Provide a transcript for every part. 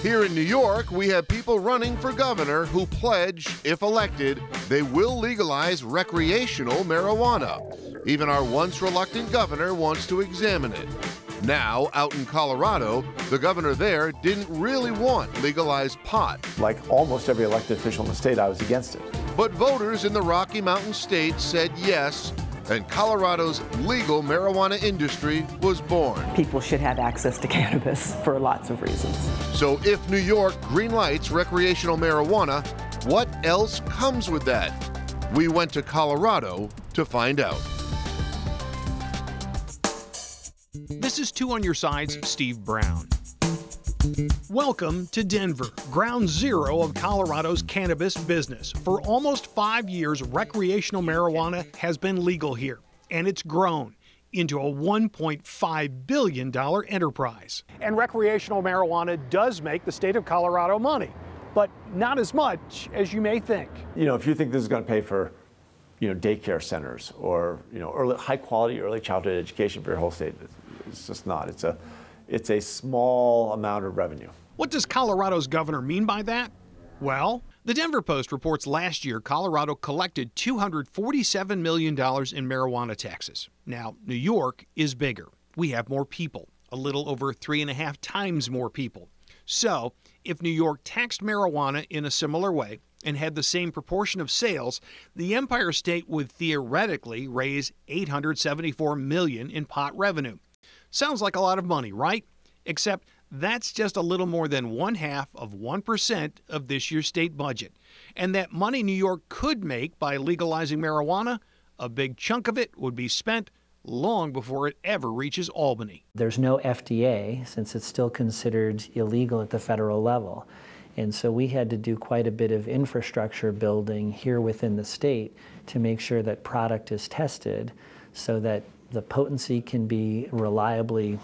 Here in New York, we have people running for governor who pledge, if elected, they will legalize recreational marijuana. Even our once reluctant governor wants to examine it. Now, out in Colorado, the governor there didn't really want legalized pot. Like almost every elected official in the state, I was against it. But voters in the Rocky Mountain state said yes, and Colorado's legal marijuana industry was born. People should have access to cannabis for lots of reasons. So if New York greenlights recreational marijuana, what else comes with that? We went to Colorado to find out. This is Two on Your Side's Steve Brown. Welcome to Denver, ground zero of Colorado's cannabis business. For almost 5 years, recreational marijuana has been legal here, and it's grown into a $1.5 billion enterprise. And recreational marijuana does make the state of Colorado money, but not as much as you may think. You know, if you think this is going to pay for, daycare centers or, high quality early childhood education for your whole state, it's just not. It's a small amount of revenue. What does Colorado's governor mean by that? Well, the Denver Post reports last year Colorado collected $247 million in marijuana taxes. Now, New York is bigger. We have more people, a little over 3.5 times more people. So, if New York taxed marijuana in a similar way and had the same proportion of sales, the Empire State would theoretically raise $874 million in pot revenue. Sounds like a lot of money, right? Except that's just a little more than 0.5% of this year's state budget. And that money New York could make by legalizing marijuana, a big chunk of it would be spent long before it ever reaches Albany. There's no FDA since it's still considered illegal at the federal level. And so we had to do quite a bit of infrastructure building here within the state to make sure that product is tested so that the potency can be reliably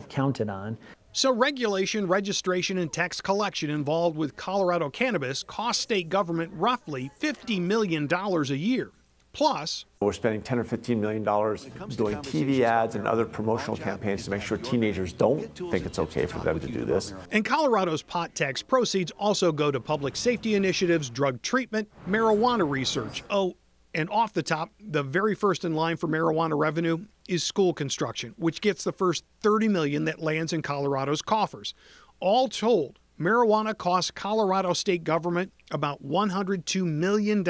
counted on. So regulation, registration, and tax collection involved with Colorado cannabis cost state government roughly $50 million a year. Plus, we're spending $10 or $15 million doing TV ads and other promotional campaigns to make sure teenagers don't think it's okay for them to do this. And Colorado's pot tax proceeds also go to public safety initiatives, drug treatment, marijuana research. Oh, and off the top, the very first in line for marijuana revenue is school construction, which gets the first $30 million that lands in Colorado's coffers. All told, marijuana costs Colorado state government about $102 million,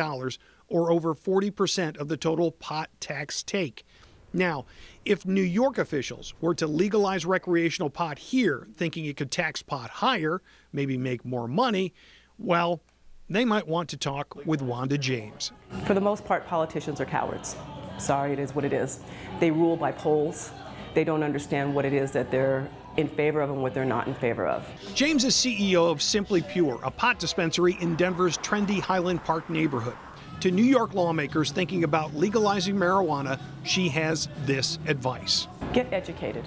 or over 40% of the total pot tax take. Now, if New York officials were to legalize recreational pot here, thinking it could tax pot higher, maybe make more money, well, they might want to talk with Wanda James. For the most part, politicians are cowards. Sorry, it is what it is. They rule by polls. They don't understand what it is that they're in favor of and what they're not in favor of. James is CEO of Simply Pure, a pot dispensary in Denver's trendy Highland Park neighborhood. To New York lawmakers thinking about legalizing marijuana, she has this advice. Get educated.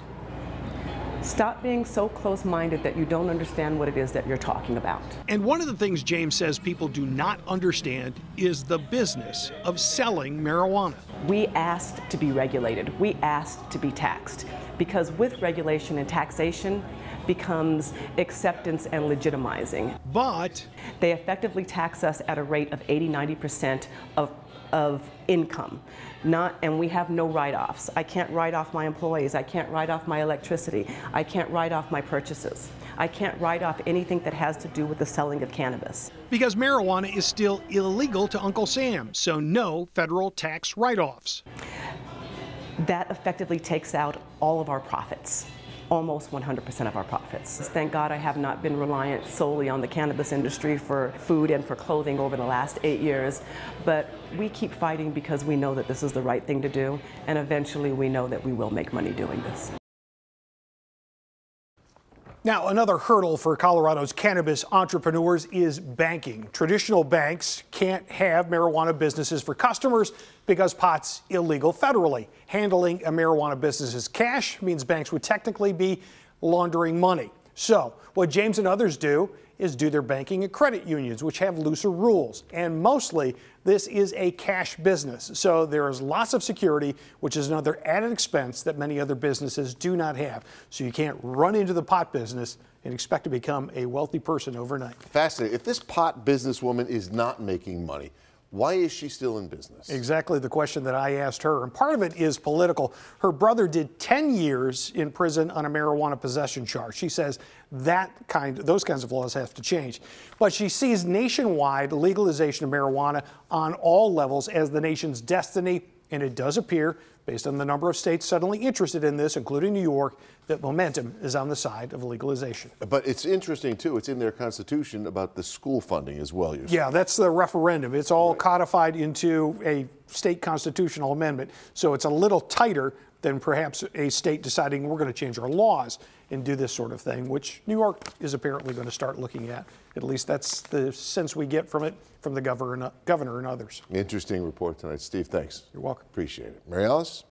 Stop being so close-minded that you don't understand what it is that you're talking about. And one of the things James says people do not understand is the business of selling marijuana. We asked to be regulated. We asked to be taxed. Because with regulation and taxation becomes acceptance and legitimizing. But they effectively tax us at a rate of 80–90% of income. And we have no write-offs. I can't write off my employees. I can't write off my electricity. I can't write off my purchases. I can't write off anything that has to do with the selling of cannabis. Because marijuana is still illegal to Uncle Sam, so no federal tax write-offs. That effectively takes out all of our profits. Almost 100% of our profits. Thank God I have not been reliant solely on the cannabis industry for food and for clothing over the last 8 years, but we keep fighting because we know that this is the right thing to do, and eventually we know that we will make money doing this. Now, another hurdle for Colorado's cannabis entrepreneurs is banking. Traditional banks can't have marijuana businesses for customers because pot's illegal federally. Handling a marijuana business's cash means banks would technically be laundering money. So what James and others do is do their banking at credit unions, which have looser rules. And mostly this is a cash business. So there is lots of security, which is another added expense that many other businesses do not have. So you can't run into the pot business and expect to become a wealthy person overnight. Fascinating. If this pot businesswoman is not making money, why is she still in business? Exactly the question that I asked her. And part of it is political. Her brother did 10 years in prison on a marijuana possession charge. She says those kinds of laws have to change. But she sees nationwide legalization of marijuana on all levels as the nation's destiny. And it does appear, based on the number of states suddenly interested in this, including New York, that momentum is on the side of legalization. But it's interesting, too. It's in their Constitution about the school funding as well. Yeah, that's the referendum. It's all codified into a state constitutional amendment. So it's a little tighter than perhaps a state deciding we're going to change our laws and do this sort of thing, which New York is apparently going to start looking at. At least that's the sense we get from it, from the governor and others. Interesting report tonight. Steve, thanks. You're welcome. Appreciate it. Mary Alice?